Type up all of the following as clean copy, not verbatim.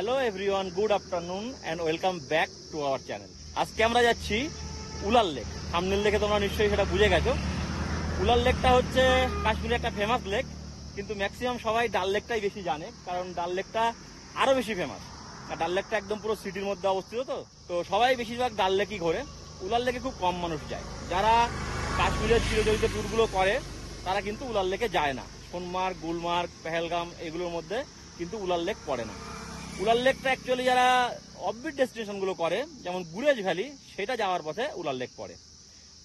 Hello everyone, good afternoon and welcome back to our channel. আজকে আমরা যাচ্ছি Wular lake. Thumbnail দেখে তোমরা নিশ্চয়ই সেটা বুঝে গেছো। উলার লেকটা হচ্ছে কাশ্মীরের একটা ফেমাস লেক, কিন্তু ম্যাক্সিমাম সবাই ডাল লেকটাই বেশি জানে, কারণ ডাল লেকটা আরো বেশি ফেমাস। আর ডাল লেকটা একদম পুরো সিটির মধ্যে অবস্থিত, তো সবাই বেশিরভাগ ডাল লেকই ঘোরে। উলার লেকে খুব কম মানুষ যায়। যারা কাশ্মীরের চিরজড়িত ট্যুরগুলো করে তারা কিন্তু উলার লেকে যায় না। সোনমার্গ, গুলমার্গ, পেহেলগাম এগুলোর মধ্যে কিন্তু উলার লেক পড়ে না। উলার লেকটা অ্যাকচুয়ালি যারা অফবিট ডেস্টিনেশনগুলো করে, যেমন গুরেজ ভ্যালি, সেটা যাওয়ার পথে উলার লেক পড়ে।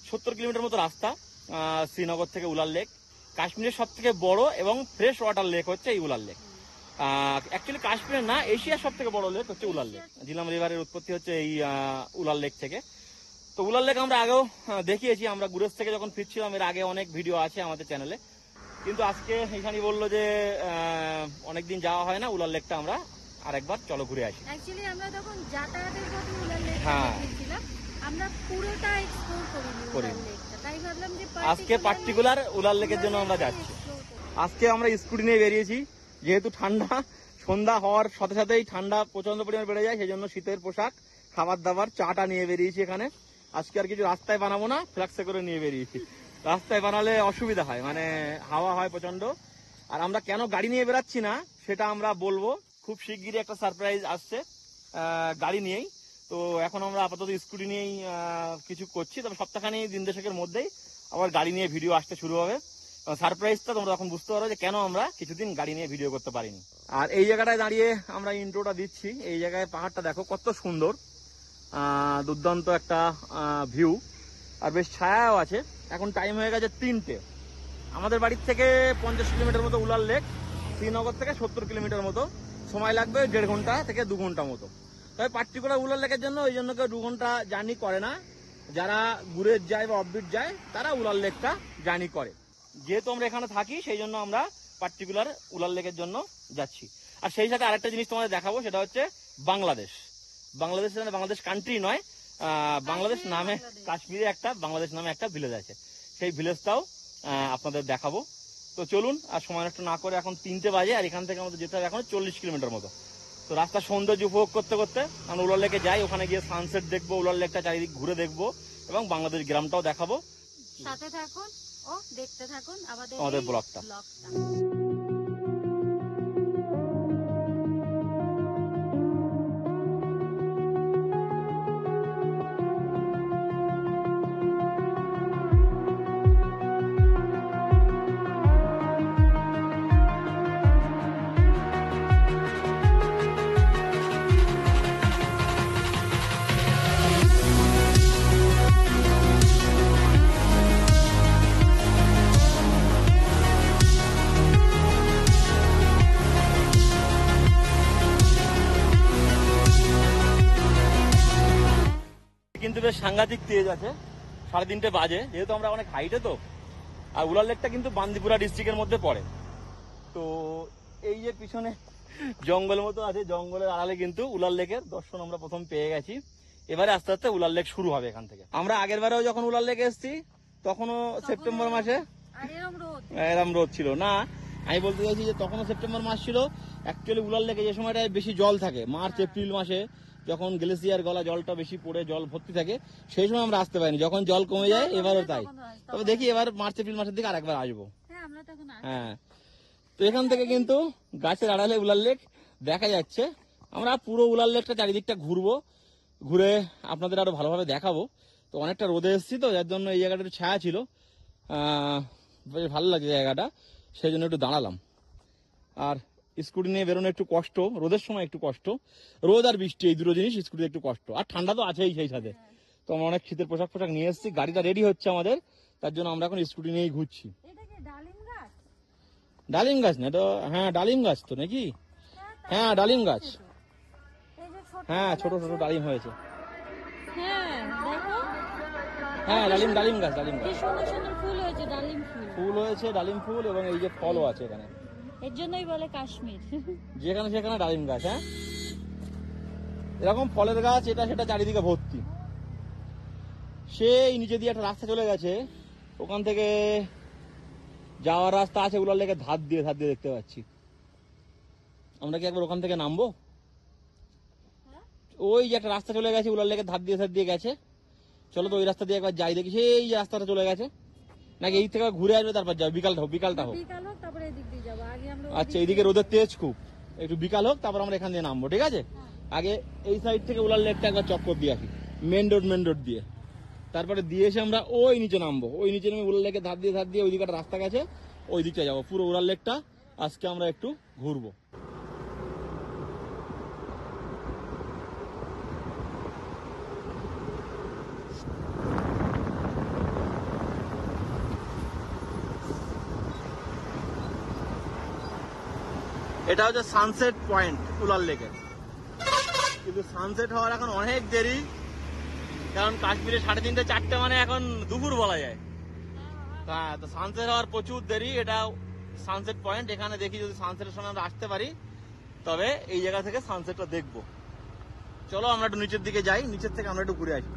70 কিলোমিটার মতো রাস্তা শ্রীনগর থেকে উলার লেক। কাশ্মীরের সব থেকে বড় এবং ফ্রেশ ওয়াটার লেক হচ্ছে এই উলার লেক। অ্যাকচুয়ালি কাশ্মীরের না, এশিয়ার সব থেকে বড় লেক হচ্ছে উলার লেক। ঝিলাম রিভারের উৎপত্তি হচ্ছে এই উলার লেক থেকে। তো উলার লেক আমরা আগেও দেখিয়েছি, আমরা গুরেজ থেকে যখন ফিরছিলাম এর আগে অনেক ভিডিও আছে আমাদের চ্যানেলে। কিন্তু আজকে এখানে বললো যে অনেকদিন যাওয়া হয় না, উলার লেকটা আমরা আরেকবার চলো ঘুরে আসি। অ্যাকচুয়ালি আমরা যখন যাতায়াতের পথে উলার লেকটা দেখেছিলাম, আমরা পুরোটা এক্সপ্লোর করিনি উলার লেকটা, তাই ভাবলাম যে আজকে পার্টিকুলার উলার লেকের জন্য আমরা যাচ্ছি। আজকে আমরা স্কুটি নিয়ে বেরিয়েছি, যেহেতু ঠান্ডা, সন্ধ্যা হওয়ার সাথে সাথেই ঠান্ডা প্রচন্ড পরিমাণে বেড়ে যায়, সেই জন্য শীতের পোশাক, খাবার দাবার, চাটা নিয়ে বেরিয়েছি এখানে। আজকে আর কিছু রাস্তায় বানাবো না, ফ্লাক্সে করে নিয়ে বেরিয়েছি। রাস্তায় বানালে অসুবিধা হয়, মানে হাওয়া হয় প্রচন্ড। আর আমরা কেন গাড়ি নিয়ে বেরাচ্ছি না সেটা আমরা বলবো, খুব শিগগিরই একটা সারপ্রাইজ আসছে গাড়ি নিয়েই। তো এখন আমরা আপাতত স্কুটি নিয়েই কিছু করছি, তবে সপ্তাহখানি দিন দেশেকের মধ্যেই আবার গাড়ি নিয়ে ভিডিও আসতে শুরু হবে। সারপ্রাইজটা তোমরা তখন বুঝতে পারো যে কেন আমরা কিছুদিন গাড়ি নিয়ে ভিডিও করতে পারিনি। আর এই জায়গাটায় দাঁড়িয়ে আমরা ইন্ট্রোটা দিচ্ছি। এই জায়গায় পাহাড়টা দেখো কত সুন্দর, দুর্দান্ত একটা ভিউ, আর বেশ ছায়াও আছে। এখন টাইম হয়ে গেছে 3টে। আমাদের বাড়ির থেকে 50 কিলোমিটার মতো উলার লেক, শ্রীনগর থেকে 70 কিলোমিটার মতো, সময় লাগবে 1.5 ঘন্টা থেকে 2 ঘন্টা মতো। তবে পার্টিকুলার উলার লেকের জন্য ওই জন্য কেউ 2 ঘন্টা জার্নি করে না। যারা গুরেজ যায় বা অফবিট যায় তারা উলার লেকটা জার্নি করে। যেহেতু আমরা এখানে থাকি সেই জন্য আমরা পার্টিকুলার উলার লেকের জন্য যাচ্ছি। আর সেই সাথে আরেকটা জিনিস তোমাদের দেখাবো, সেটা হচ্ছে বাংলাদেশ। বাংলাদেশ কান্ট্রি নয়, বাংলাদেশ নামে কাশ্মীরে একটা বাংলাদেশ নামে একটা ভিলেজ আছে, সেই ভিলেজটাও আপনাদের দেখাবো। তো চলুন, আর সময় নষ্ট না করে, এখন 3টে বাজে আর এখান থেকে আমাদের যেতে হবে এখন 40 কিলোমিটার মতো। তো রাস্তার সৌন্দর্য উপভোগ করতে করতে আমরা উলার লেকে যাই, ওখানে গিয়ে সানসেট দেখবো, উলার লেকটা চারিদিক ঘুরে দেখবো এবং বাংলাদেশ গ্রামটাও দেখাবো। সাথে থাকুন ও দেখতে থাকুন আমাদের ব্লগটা। কিন্তু বেশ সাংঘাতিক তেজ আছে, 3:30 বাজে, যেহেতু আমরা অনেক হাইটে তো। আর উলার লেকটা কিন্তু বান্দিপুরা ডিস্ট্রিক্টের মধ্যে পড়ে। তো এই যে পিছনে জঙ্গল মতো আছে, জঙ্গলের আড়ালে কিন্তু উলার লেকের দর্শন আমরা প্রথম পেয়ে গেছি। এবারে আস্তে আস্তে উলার লেক শুরু হবে এখান থেকে। আমরা আগের বারেও যখন উলার লেকে এসেছি তখনও সেপ্টেম্বর মাসে এরম রোদ ছিল না। আমি বলতে চাইছি যে তখনও সেপ্টেম্বর মাস ছিল। অ্যাকচুয়ালি উলার লেকে যে সময়টায় বেশি জল থাকে, মার্চ এপ্রিল মাসে, যখন গ্লেসিয়ার গলা জলটা বেশি পড়ে জল ভর্তি থাকে, সেই সময় আমরা আসতে পারিনি। যখন জল কমে যায় এবারও তাই। তবে দেখি এবার মার্চ এপ্রিল মাসের দিকে আরেকবার আসবো। হ্যাঁ, তো এখান থেকে কিন্তু গাছের আড়ালে উলার লেক দেখা যাচ্ছে। আমরা পুরো উলার লেকটা চারিদিকটা ঘুরবো, ঘুরে আপনাদের আরো ভালোভাবে দেখাবো। তো অনেকটা রোদে এসেছি তো, যার জন্য এই জায়গাটা একটু ছায়া ছিল, বেশ ভালো লাগছে জায়গাটা, সেই জন্য একটু দাঁড়ালাম। আর স্কুটি নিয়ে বেরোনো একটু কষ্ট, রোদের সময় একটু কষ্ট, রোদ আর বৃষ্টি এই দুটো জিনিস স্কুটিতে একটু কষ্ট। আর ঠান্ডা তো আছেই সেই সাথে। তো আমরা অনেক শীতের পোশাক নিয়ে এসেছি, গাড়িটা রেডি হচ্ছে আমাদের, তার জন্য আমরা এখন স্কুটি নিয়েই ঘুরছি। ডালিম গাছ না তো? হ্যাঁ ডালিম গাছ তো নাকি? হ্যাঁ ডালিম গাছ, হ্যাঁ ছোট ছোট ডালিম হয়েছে। হ্যাঁ ডালিম গাছ, ফুল হয়েছে, ডালিম ফুল, এবং এই যে ফলও আছে এখানে, এর জন্যই বলে কাশ্মীর। যেখানে সেখানে ডালিম গাছ। হ্যাঁ, এরকম ফলের গাছ এটা সেটা চারিদিকে ভর্তি। সেই নিচে দিয়ে একটা রাস্তা চলে গেছে, ওখান থেকে যাওয়ার রাস্তা আছে উলার লেকের ধার দিয়ে দেখতে পাচ্ছি। আমরা কি একবার ওখান থেকে নামবো? ওই যে একটা রাস্তা চলে গেছে উলার লেকের ধার দিয়ে গেছে, চলো তো ওই রাস্তা দিয়ে একবার যাই দেখি সেই যে রাস্তাটা চলে গেছে, নাকি এই থেকে ঘুরে আসবে তারপর যাবে, বিকালটা হোক বিকাল হোক তারপরে এদিক দিয়ে যাবো। আগে আমরা আচ্ছা এইদিকে রোদের তেজ খুব, একটু বিকাল হোক তারপর আমরা এখান দিয়ে নামবো, ঠিক আছে? আগে এই সাইড থেকে উলার লেকটা একবার চক্কর দিয়ে আসি, মেন রোড দিয়ে, তারপরে দিয়ে এসে আমরা ওই নিচে নামবো, ওই নিচে নেমে উলার লেকের ধার দিয়ে ওই দিকে একটা রাস্তা গেছে ওই দিকটা যাবো, পুরো উলার লেকটা আজকে আমরা একটু ঘুরবো। এটা হচ্ছে সানসেট পয়েন্ট উলার লেকের, কিন্তু সানসেট হওয়ার এখন অনেক দেরি, কারণ কাশ্মীরে 3:30 4টে মানে এখন দুপুর বলা যায়। হ্যাঁ, তো সানসেট হওয়ার প্রচুর দেরি। এটা সানসেট পয়েন্ট, এখানে দেখি যদি সানসেটের সময় আমরা আসতে পারি তবে এই জায়গা থেকে সানসেটটা দেখবো। চলো আমরা একটু নিচের দিকে যাই, নিচের থেকে আমরা একটু ঘুরে আসি।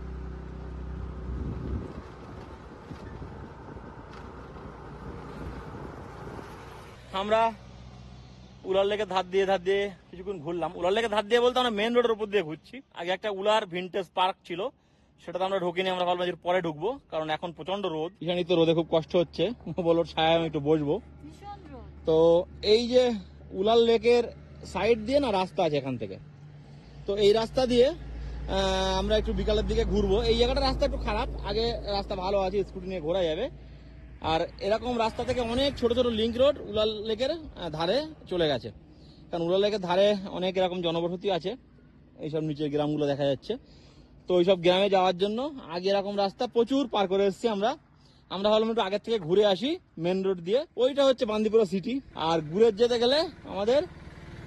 আমরা উলার লেকের ধার দিয়ে কিছুক্ষণ ঘুরলাম। উলার লেকের ধার দিয়ে বলতে আমরা মেন রোডের উপর দিয়ে ঘুরছি। আগে একটা উলার ভিনটেজ পার্ক ছিল, সেটাতে আমরা ঢুকিনি, আমরা ভাবলাম যে পরে ঢুকবো, কারণ এখন প্রচন্ড রোদ, এখানে তো রোদে খুব কষ্ট হচ্ছে, বলো ছায়া আমি একটু বসবো। তো এই যে উলার লেকের সাইড দিয়ে না রাস্তা আছে এখান থেকে, তো এই রাস্তা দিয়ে আমরা একটু বিকালের দিকে ঘুরবো। এই জায়গাটা রাস্তা একটু খারাপ, আগে রাস্তা ভালো আছে, স্কুটি নিয়ে ঘোরা যাবে। আর এরকম রাস্তা থেকে অনেক ছোট ছোট লিঙ্ক রোড উলার লেকের ধারে চলে গেছে, কারণ উলার লেকের ধারে অনেক এরকম জনবসতি আছে, এইসব নিচের গ্রামগুলো দেখা যাচ্ছে। তো ওইসব গ্রামে যাওয়ার জন্য আগে এরকম রাস্তা প্রচুর পার করে এসেছি আমরা ভাবলাম একটু আগের থেকে ঘুরে আসি মেন রোড দিয়ে। ওইটা হচ্ছে বান্দিপুরা সিটি, আর ঘুরে যেতে গেলে আমাদের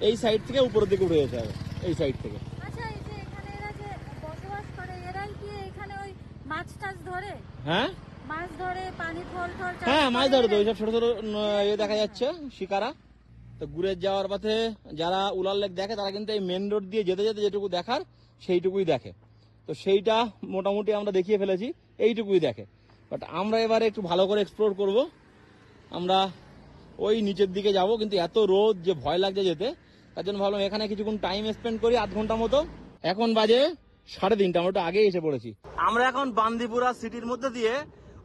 এই সাইড থেকে উপরের দিকে উঠে যেতে হবে, এই সাইড থেকে। আচ্ছা, এই যে এখানে এরা যে বসবাস করে, এরাই কি এখানে ওই মাছ টাছ ধরে? হ্যাঁ, মাছ ধরে, পানি ফল টল চাষ হ্যাঁ মাছ করে ধরে তো এরাই? ওইসব ছোট ছোট ইয়ে দেখা যাচ্ছে শিকারা। তো ঘুরে যাওয়ার পথে যারা উলার লেক দেখে তারা কিন্তু এই মেন রোড দিয়ে যেতে যেতে যেটুকু দেখার সেইটুকুই দেখে। তো সেইটা মোটামুটি আমরা দেখিয়ে ফেলেছি, এইটুকুই দেখে। বাট আমরা এবারে একটু ভালো করে এক্সপ্লোর করব। আমরা ওই নিচের দিকে যাব, কিন্তু এত রোদ যে ভয় লাগছে যেতে, তার জন্য ভাবলাম এখানে কিছুক্ষণ টাইম স্পেন্ড করি, আধ ঘন্টা মতো। এখন বাজে 3:30, আমরা একটু আগেই এসে পড়েছি। আমরা এখন বান্দিপুরা সিটির মধ্যে দিয়ে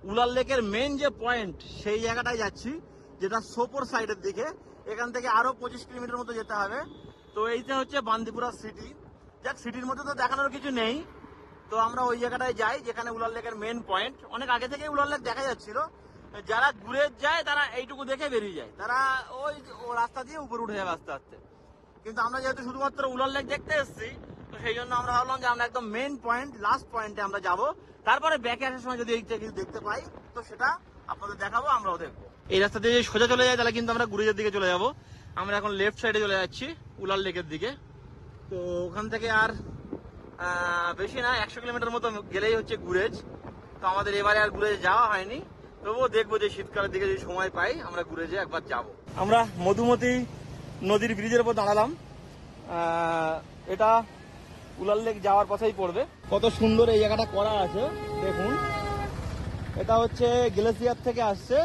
উলার লেকের মেন যে পয়েন্ট সেই জায়গাটায় যাচ্ছি, যেটা সোপোর সাইডের দিকে। এখান থেকে আরো 25 কিলোমিটার মতো যেতে হবে। তো এইটা হচ্ছে বান্দিপুরা সিটি। যাক, সিটির মধ্যে তো দেখানোর কিছু নেই, তো আমরা ওই জায়গাটায় যাই যেখানে উলার লেকের মেন পয়েন্ট। অনেক আগে থেকে উলার লেক দেখা যাচ্ছিল, যারা ঘুরে যায় তারা এইটুকু দেখে বেরিয়ে যায়, তারা ওই রাস্তা দিয়ে উপরে উঠে যাবে আস্তে আস্তে। কিন্তু আমরা যেহেতু শুধুমাত্র উলার লেক দেখতে এসেছি, তো সেই জন্য আমরা ভাবলাম যে আমরা একদম মেন পয়েন্ট, লাস্ট পয়েন্টে আমরা যাব। তারপরে ব্যাকে আসার সময় যদি এইটা কিছু দেখতে পাই তো সেটা আপনাদের দেখাবো, আমরাও দেখবো। এই রাস্তা দিয়ে যদি সোজা চলে যায় তাহলে কিন্তু আমরা গুরেজের দিকে চলে যাব। আমরা এখন লেফট সাইডে চলে যাচ্ছি উলার লেকের দিকে। তো ওখান থেকে আর বেশি না, 100 কিলোমিটার মতো গেলেই হচ্ছে গুরেজ। তো আমাদের এবারে আর গুরেজ যাওয়া হয়নি, তবুও দেখবো যে শীতকালের দিকে যদি সময় পাই আমরা গুরেজে একবার যাব। আমরা মধুমতি নদীর ব্রিজের উপর দাঁড়ালাম। এটা উলার লেক যাওয়ার পথেই পড়বে। কত সুন্দর এই জায়গাটা করা আছে দেখুন। এটা হচ্ছে গ্লেসিয়ার থেকে আসছে,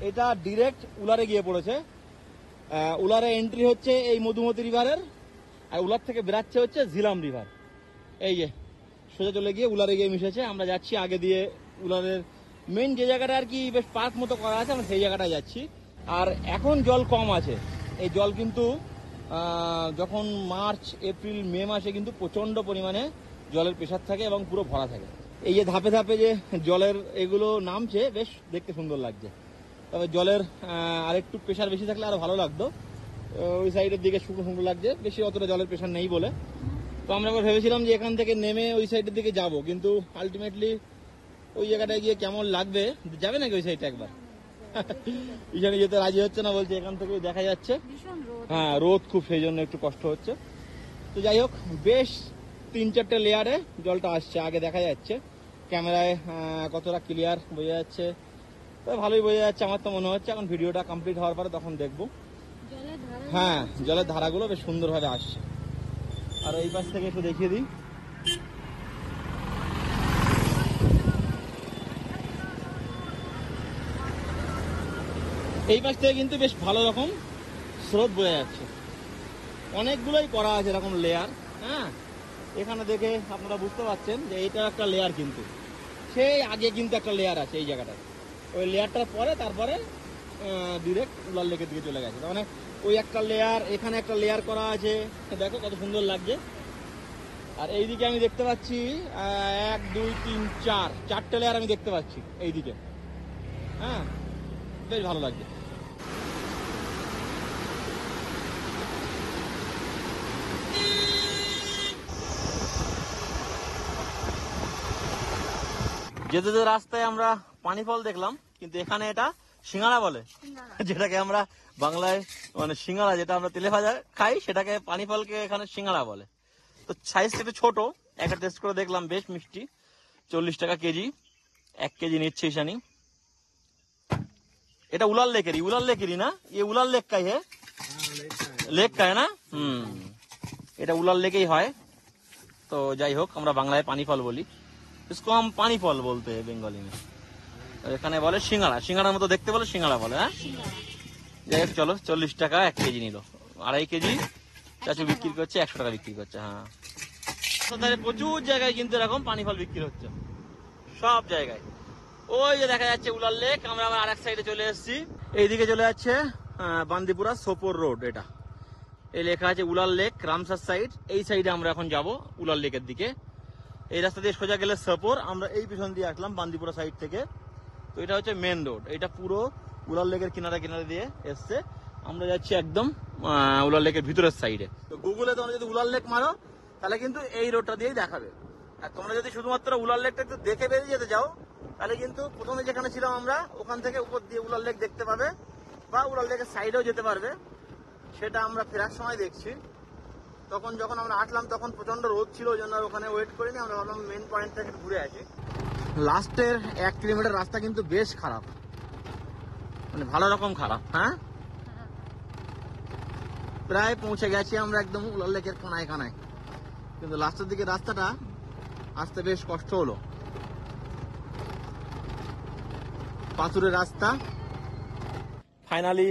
এটা ডিরেক্ট উলারে গিয়ে পড়েছে। উলারে এন্ট্রি হচ্ছে এই মধুমতি রিভারের, আর উলার থেকে বেরাচ্ছে হচ্ছে ঝিলাম রিভার। এই যে সোজা চলে গিয়ে উলারে গিয়ে মিশেছে। আমরা যাচ্ছি আগে দিয়ে উলারের মেন যে জায়গাটা আর কি বেশ পার্ক মতো করা আছে, আমরা সেই জায়গাটায় যাচ্ছি। আর এখন জল কম আছে, এই জল কিন্তু যখন মার্চ এপ্রিল মে মাসে কিন্তু প্রচন্ড পরিমাণে জলের প্রেসার থাকে এবং পুরো ভরা থাকে। এই যে ধাপে ধাপে যে জলের এগুলো নামছে, বেশ দেখতে সুন্দর লাগছে। তবে জলের আরেকটু প্রেসার বেশি থাকলে আরো ভালো লাগতো। ওই সাইডের দিকে শুকনো শুকনো লাগছে, বেশি অতটা জলের প্রেসার নেই বলে। তো আমরা এবার ভেবেছিলাম যে এখান থেকে নেমে ওই সাইডের দিকে যাব, কিন্তু আলটিমেটলি ওই জায়গাটায় গিয়ে কেমন লাগবে, যাবে নাকি ওই সাইডটা একবার? এখানে যেতে রাজি হচ্ছে না, বলছে এখান থেকে দেখা যাচ্ছে হ্যাঁ রোদ খুব, সেই জন্য একটু কষ্ট হচ্ছে। তো যাই হোক, বেশ 3-4টে লেয়ারে জলটা আসছে, আগে দেখা যাচ্ছে ক্যামেরায় কতটা ক্লিয়ার বোঝা যাচ্ছে, ভালোই বোঝা যাচ্ছে আমার তো মনে হচ্ছে। এখন ভিডিওটা কমপ্লিট হওয়ার পরে তখন দেখবো। হ্যাঁ, জলের ধারাগুলো বেশ সুন্দরভাবে আসছে। আর এই পাশ থেকে একটু দেখিয়ে দিই। এই পাশ থেকে কিন্তু বেশ ভালো রকম স্রোত বোঝা যাচ্ছে। অনেকগুলোই করা আছে এরকম লেয়ার। হ্যাঁ, এখানে দেখে আপনারা বুঝতে পারছেন যে এটা একটা লেয়ার, কিন্তু সেই আগে কিন্তু একটা লেয়ার আছে এই জায়গাটায়। ওই লেয়ারটার পরে তারপরে ডিরেক্ট উলার লেকের দিকে চলে গেছে। মানে ওই একটা লেয়ার, এখানে একটা লেয়ার করা আছে, দেখো কত সুন্দর লাগছে। আর এইদিকে আমি দেখতে পাচ্ছি 1 2 3 4 চারটে লেয়ার আমি দেখতে পাচ্ছি এইদিকে। হ্যাঁ, বেশ ভালো লাগছে। যেতে যেতে রাস্তায় আমরা পানি ফল দেখলাম, কিন্তু এখানে এটা সিঙ্গারা বলে, যেটাকে আমরা বাংলায় মানে সিঙ্গারা যেটা আমরা তেলে ভাজা খাই সেটাকে পানি ফলকে এখানে সিঙ্গারা বলে। তো সাইজটা একটু ছোট, একটা টেস্ট করে দেখলাম, বেশ মিষ্টি। 40 টাকা কেজি, 1 কেজি নিচ্ছে ঈশানি। এটা উলার লেকেরই না? ये उलार लेक का ही है, लेक का है ना? এটা উলার লেকেই হয়। তো যাই হোক, আমরা বাংলায় পানি ফল বলি, इसको हम पानी फल बोलते हैं बेंगली में। এখানে বলে সিঙ্গারা, সিঙ্গারার মতো দেখতে বলে সিঙ্গারা বলে। হ্যাঁ, যাই হোক, চলো 40 টাকা 1 কেজি নিল। 2.5 কেজি চাচু বিক্রি করছে 100 টাকা বিক্রি করছে। হ্যাঁ, প্রচুর জায়গায় কিন্তু এরকম পানি ফল বিক্রি হচ্ছে, সব জায়গায়। ওই যে দেখা যাচ্ছে উলার লেক। আমরা আবার আরেক সাইডে চলে এসেছি, এইদিকে চলে যাচ্ছে বান্দিপুরা সোপোর রোড। এটা এই লেখা আছে উলার লেক রামসার সাইড। এই সাইডে আমরা এখন যাব উলার লেকের দিকে। এই রাস্তা দিয়ে সোজা গেলে সোপোর, আমরা এই পিছন দিয়ে আসলাম বান্দিপুরা সাইড থেকে। তো এটা হচ্ছে মেন রোড, এটা পুরো উলার লেকের কিনারে কিনারে দিয়ে এসছে। আমরা যাচ্ছি একদম উলার লেকের ভিতরের সাইডে। তো গুগলে তোমরা যদি উলার লেক মারো তাহলে কিন্তু এই রোডটা দিয়েই দেখাবে। আর তোমরা যদি শুধুমাত্র উলার লেকটা একটু দেখে বেরিয়ে যেতে চাও তাহলে কিন্তু প্রথমে যেখানে ছিলাম আমরা ওখান থেকে উপর দিয়ে উলার লেক দেখতে পাবে, বা উলার লেকের সাইডেও যেতে পারবে। সেটা আমরা ফেরার সময় দেখছি। তখন যখন আমরা আসলাম তখন প্রচন্ড রোদ ছিল, ওই জন্য ওখানে ওয়েট করিনি, আমরা ভাবলাম মেন পয়েন্ট থেকে ঘুরে আসি। লাস্টের 1 কিলোমিটার রাস্তা কিন্তু বেশ খারাপ, মানে ভালো রকম খারাপ। হ্যাঁ, প্রায় পৌঁছে গেছি আমরা একদম উলার লেকের কানায় কানায়, কিন্তু লাস্টের দিকে রাস্তাটা আসতে বেশ কষ্ট হলো। পাথুরের রাস্তা। ফাইনালি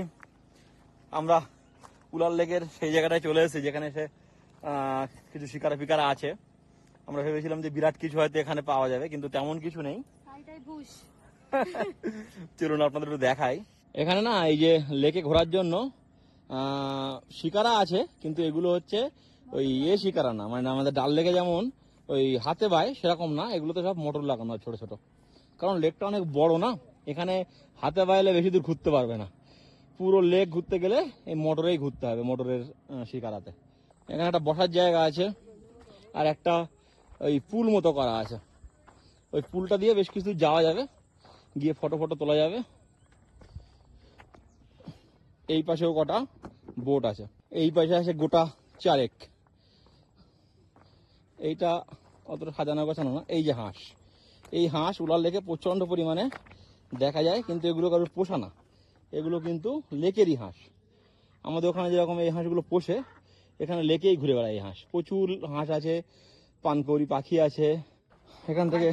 আমরা উলার লেকের সেই জায়গাটায় চলে এসেছি যেখানে এসে কিছু শিকারা ফিকারা আছে। আমরা ভেবেছিলাম যে বিরাট কিছু হয়তো এখানে পাওয়া যাবে, কিন্তু তেমন কিছু নেই। চলুন আপনাদের একটু দেখাই। এখানে না এই যে লেকে ঘোরার জন্য শিকারা আছে, কিন্তু এগুলো হচ্ছে ওই শিকারা না, মানে আমাদের ডাল লেকে যেমন ওই হাতে বায় সেরকম না, এগুলোতে সব মোটর লাগানো ছোট ছোট। কারণ লেকটা অনেক বড় না, এখানে হাতে বাইলে বেশি দূর ঘুরতে পারবে না। পুরো লেক ঘুরতে গেলে এই মোটরেই ঘুরতে হবে, মোটরের শিকারাতে। এখানে একটা বসার জায়গা আছে, আর একটা ওই পুল মতো করা আছে। ওই পুলটা দিয়ে বেশ কিছু যাওয়া যাবে, গিয়ে ফটো ফটো তোলা যাবে। এই পাশেও কটা বোট আছে, এই পাশে আছে গোটা 4 এইটা অতটা সাজানো গোছানো না। এই যে হাঁস, এই হাঁস উলার লেকে প্রচন্ড পরিমাণে দেখা যায়, কিন্তু এগুলো কারোর পোষা না, এগুলো কিন্তু লেকেরই হাঁস। আমাদের ওখানে যেরকম এই হাঁসগুলো পোষে, এখানে লেকেই ঘুরে বেড়ায় এই হাঁস। প্রচুর হাঁস আছে, পানকৌড়ি পাখি আছে। এখান থেকে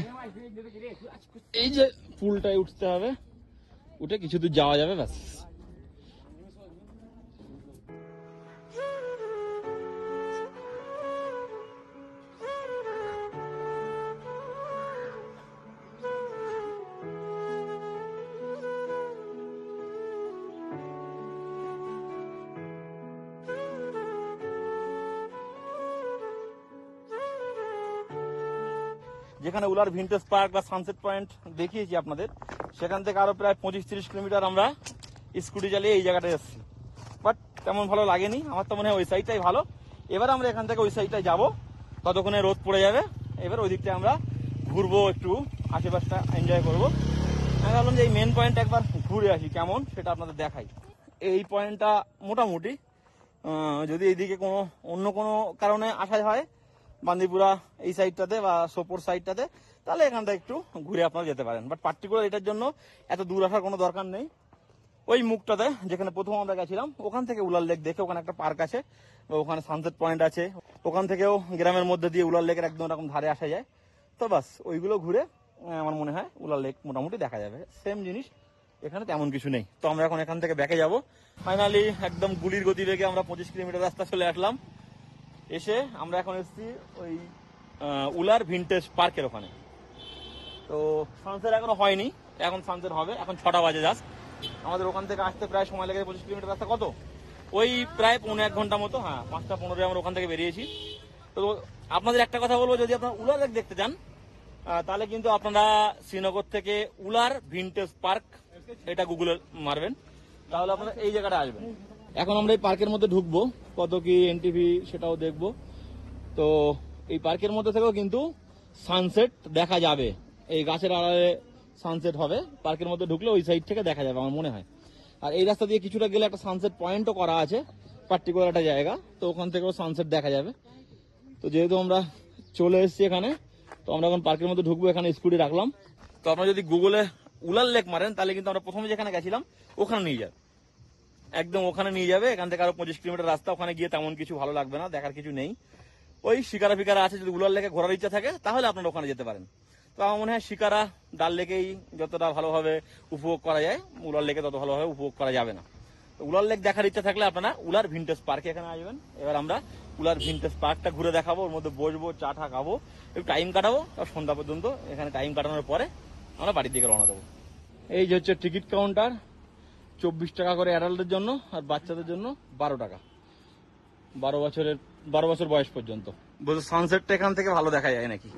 এই যে পুলটায় উঠতে হবে, উঠে কিছু দূর যাওয়া যাবে, ব্যাস। যেখানে উলার ভিন্টেজ পার্ক বা সানসেট পয়েন্ট দেখিয়েছি আপনাদের, সেখান থেকে আরো প্রায় 25-30 কিলোমিটার আমরা স্কুটি চালিয়ে এই জায়গাটায় এসেছি। বাট তেমন ভালো লাগেনি, আমার তো মনে হয় ওই সাইডটাই ভালো। এবার আমরা এখান থেকে ওই সাইডটায় যাবো, ততক্ষণে রোদ পড়ে যাবে। এবার ওই দিকটা আমরা ঘুরবো, একটু আশেপাশটা এনজয় করবো। আমি ভাবলাম যে এই মেন পয়েন্ট একবার ঘুরে আসি, কেমন সেটা আপনাদের দেখাই। এই পয়েন্টটা মোটামুটি, যদি এইদিকে কোনো অন্য কোনো কারণে আসা হয় বান্দিপুরা এই সাইডটাতে বা সোপোর সাইডটাতে, তাহলে এখানটা একটু ঘুরে আপনারা যেতে পারেন। বাট পার্টিকুলার এটার জন্য এত দূর আসার কোনো দরকার নেই। ওই মুখটাতে যেখানে প্রথম আমরা গেছিলাম ওখান থেকে উলার লেক দেখে, ওখানে একটা পার্ক আছে, ওখানে সানসেট পয়েন্ট আছে, ওখান থেকেও গ্রামের মধ্যে দিয়ে উলার লেকের একদম এরকম ধারে আসা যায়। তো বাস ওইগুলো ঘুরে আমার মনে হয় উলার লেক মোটামুটি দেখা যাবে। সেম জিনিস, এখানে তেমন কিছু নেই। তো আমরা এখন এখান থেকে ব্যাকে যাব। ফাইনালি একদম গুলির গতি রেখে আমরা 25 কিলোমিটার রাস্তা চলে আসলাম। এসে আমরা এখন এসেছি ওই উলার ভিনটেজ পার্কের ওখানে। তো সানসেট এখনো হয়নি, এখন সানসেট হবে, এখন 6টা বাজে জাস্ট। আমাদের ওখান থেকে আসতে প্রায় সময় লেগেছে 25 কিলোমিটার রাস্তা, কত ওই প্রায় 1.5 ঘন্টা মতো। হ্যাঁ, 5টা 15 আমরা ওখান থেকে বেরিয়েছি। তো আপনাদের একটা কথা বলবো, যদি আপনারা উলার লেক দেখতে চান তাহলে কিন্তু আপনারা শ্রীনগর থেকে উলার ভিনটেজ পার্ক এটা গুগলে মারবেন, তাহলে আপনারা এই জায়গাটা আসবেন। এখন আমরা এই পার্কের মধ্যে ঢুকবো, কত কি এনটিভি সেটাও দেখবো। তো এই পার্কের মধ্যে থেকেও কিন্তু সানসেট দেখা যাবে, এই গাছের আড়ালে সানসেট হবে। পার্কের মধ্যে ঢুকলে ওই সাইড থেকে দেখা যাবে আমার মনে হয়। আর এই রাস্তা দিয়ে কিছুটা গেলে একটা সানসেট পয়েন্টও করা আছে, পার্টিকুলার একটা জায়গা, তো ওখান থেকেও সানসেট দেখা যাবে। তো যেহেতু আমরা চলে এসেছি এখানে, তো আমরা এখন পার্কের মধ্যে ঢুকবো। এখানে স্কুটি রাখলাম। তো আপনারা যদি গুগলে উলার লেক মারেন তাহলে কিন্তু আমরা প্রথমে যেখানে গেছিলাম ওখানে নিয়ে যাবে, একদম ওখানে নিয়ে যাবে। এখান থেকে আরো 25 কিলোমিটার রাস্তা, ওখানে গিয়ে তেমন কিছু ভালো লাগবে না, দেখার কিছু নেই। ওই শিকারা ফিকারা আছে, যদি উলার লেকে ঘোরার ইচ্ছা থাকে তাহলে আপনারা ওখানে যেতে পারেন। তো আমার মনে হয় শিকারা ডাল লেকেই যতটা ভালোভাবে উপভোগ করা যায়, উলার লেকে তত ভালোভাবে উপভোগ করা যাবে না। তো উলার লেক দেখার ইচ্ছা থাকলে আপনারা উলার ভিনটেজ পার্কে এখানে আসবেন। এবার আমরা উলার ভিনটেজ পার্কটা ঘুরে দেখাবো, ওর মধ্যে বসবো, চা টা খাবো, একটু টাইম কাটাবো, সন্ধ্যা পর্যন্ত এখানে টাইম কাটানোর পরে আমরা বাড়ির দিকে রওনা দেবো। এই যে হচ্ছে টিকিট কাউন্টার, 24 টাকা করে অ্যাডাল্টের জন্য, আর বাচ্চাদের জন্য 12 টাকা, 12 বছর বয়স পর্যন্ত। বলছে সানসেটটা এখান থেকে ভালো দেখা যায় নাকি?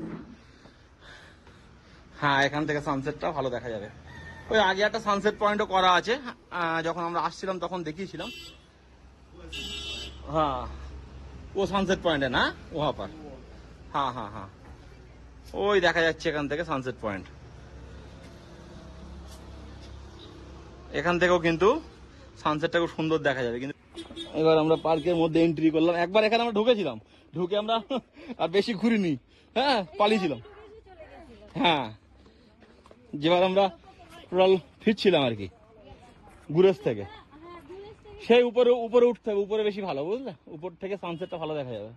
হ্যাঁ, এখান থেকে সানসেটটা ভালো দেখা যাবে। ওই আগে একটা সানসেট পয়েন্টও করা আছে, যখন আমরা আসছিলাম তখন দেখিয়েছিলাম। হ্যাঁ, ও সানসেট পয়েন্টে না, ওহা পার। হ্যাঁ হ্যাঁ হ্যাঁ, ওই দেখা যাচ্ছে এখান থেকে সানসেট পয়েন্ট। এখান থেকেও কিন্তু সানসেটটা খুব সুন্দর দেখা যাবে। কিন্তু এবার আমরা পার্কের মধ্যে এন্ট্রি করলাম। একবার এখানে আমরা ঢুকেছিলাম, ঢুকে আমরা আর বেশি ঘুরিনি, হ্যাঁ পালিয়েছিলাম। হ্যাঁ, যেবার আমরা টোটাল ফিরছিলাম আর কি গুরেজ থেকে, সেই উপরে উঠতে হবে, উপরে বেশি ভালো, বুঝলে? উপর থেকে সানসেটটা ভালো দেখা যাবে।